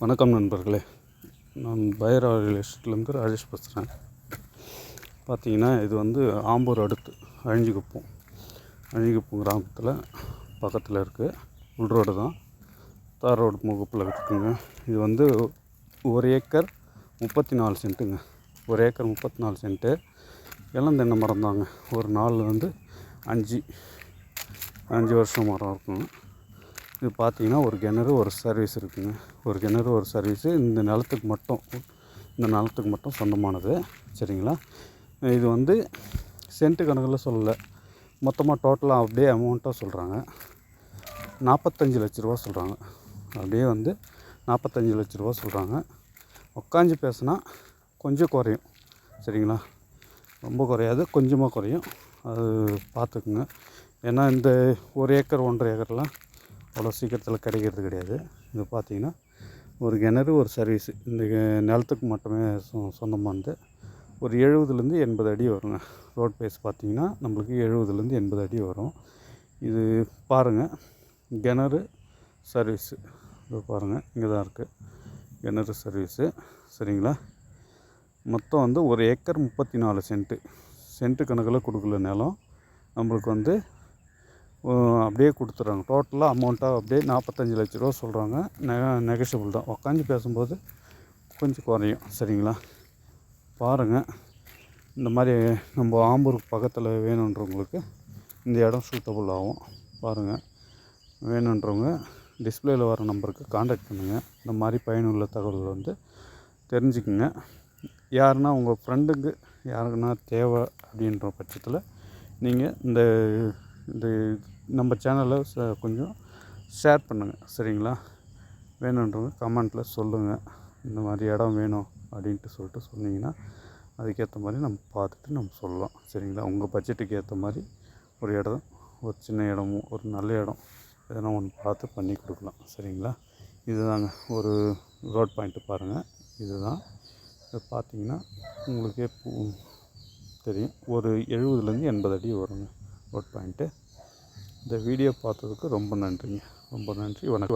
வணக்கம் நண்பர்களே, நான் பைரவா ரியல் எஸ்டேட்லேருந்து ராஜேஷ் பேசுகிறேன். பார்த்தீங்கன்னா இது வந்து ஆம்பூர் அடுத்து அழிஞ்சிக்குப்பம் கிராமத்தில் பக்கத்தில் இருக்குது. உள் ரோடு தான், தார் ரோடு முகப்பில் இருக்குதுங்க. இது வந்து 1 ஏக்கர் 34 சென்ட்டுங்க. 1 ஏக்கர் 34 சென்ட்டு இளந்தென்னை மரம் தாங்க. ஒரு நாள் வந்து 5 வருஷம் மரம் இருக்குங்க. இது பார்த்திங்கன்னா ஒரு கிணறு ஒரு சர்வீஸ் இருக்குதுங்க. ஒரு கிணறு ஒரு சர்வீஸு இந்த நிலத்துக்கு மட்டும் சொந்தமானது. சரிங்களா? இது வந்து சென்ட்டு கணக்கில் சொல்லலை, மொத்தமாக டோட்டலாக அப்படியே அமௌண்ட்டாக சொல்கிறாங்க. 45 லட்ச ரூபா சொல்கிறாங்க. அப்படியே வந்து 45 லட்ச ரூபா சொல்கிறாங்க. உட்காந்து பேசுனா கொஞ்சம் குறையும். சரிங்களா? ரொம்ப குறையாது, கொஞ்சமாக குறையும். அது பார்த்துக்குங்க. ஏன்னா இந்த 1 ஏக்கர் 1.5 ஏக்கர்லாம் அவ்வளோ சீக்கிரத்தில் கிடைக்கிறது கிடையாது. இது பார்த்திங்கன்னா ஒரு கிணறு ஒரு சர்வீஸு இந்த நிலத்துக்கு மட்டுமே சொந்தமானது. ஒரு 70லேருந்து 80 அடி வருங்க. ரோட் பேஸ் பார்த்திங்கன்னா நம்மளுக்கு 70லேருந்து 80 அடி வரும். இது பாருங்கள், கிணறு சர்வீஸு இது பாருங்கள், இங்கே தான் இருக்குது கிணறு சர்வீஸு. சரிங்களா? மொத்தம் வந்து 1 ஏக்கர் 34 சென்ட்டு கணக்கில் கொடுக்கல நிலம் நம்மளுக்கு வந்து அப்படியே கொடுத்துட்றாங்க. டோட்டலாக அமௌண்ட்டாக அப்படியே 45 லட்ச ரூபா சொல்கிறாங்க. நெகஷியபிள் தான், உட்காந்து பேசும்போது கொஞ்சம் குறையும். சரிங்களா? பாருங்கள், இந்த மாதிரி நம்ம ஆம்பூருக்கு பக்கத்தில் வேணுன்றவங்களுக்கு இந்த இடம் சூட்டபுள் ஆகும். பாருங்கள், வேணுன்றவங்க டிஸ்பிளேயில் வர நம்பருக்கு காண்டாக்ட் பண்ணுங்கள். இந்த மாதிரி பயனுள்ள தகவல் வந்து தெரிஞ்சுக்குங்க. யாருன்னா உங்கள் ஃப்ரெண்டுக்கு யாருக்குன்னா தேவை அப்படின்ற பட்சத்தில் நீங்கள் இந்த நம்ம சேனலை கொஞ்சம் ஷேர் பண்ணுங்கள். சரிங்களா? வேணுன்றவங்க கமெண்ட்டில் சொல்லுங்கள். இந்த மாதிரி இடம் வேணும் அப்படின்ட்டு சொல்லிட்டு சொன்னிங்கன்னா அதுக்கேற்ற மாதிரி நம்ம பார்த்துட்டு நம்ம சொல்லலாம். சரிங்களா? உங்கள் பட்ஜெட்டுக்கு ஏற்ற மாதிரி ஒரு இடம், ஒரு சின்ன இடமும் ஒரு நல்ல இடம் எதனா ஒன்று பார்த்து பண்ணி கொடுக்கலாம். சரிங்களா? இதுதாங்க ஒரு ரோட் பாயிண்ட்டு பாருங்கள். இதுதான். இதை பார்த்திங்கன்னா உங்களுக்கே தெரியும், ஒரு 70லேருந்து 80 அடி வருங்க ரோட் பாயிண்ட்டு. இந்த வீடியோ பார்த்ததுக்கு ரொம்ப நன்றிங்க. ரொம்ப நன்றி. வணக்கம்.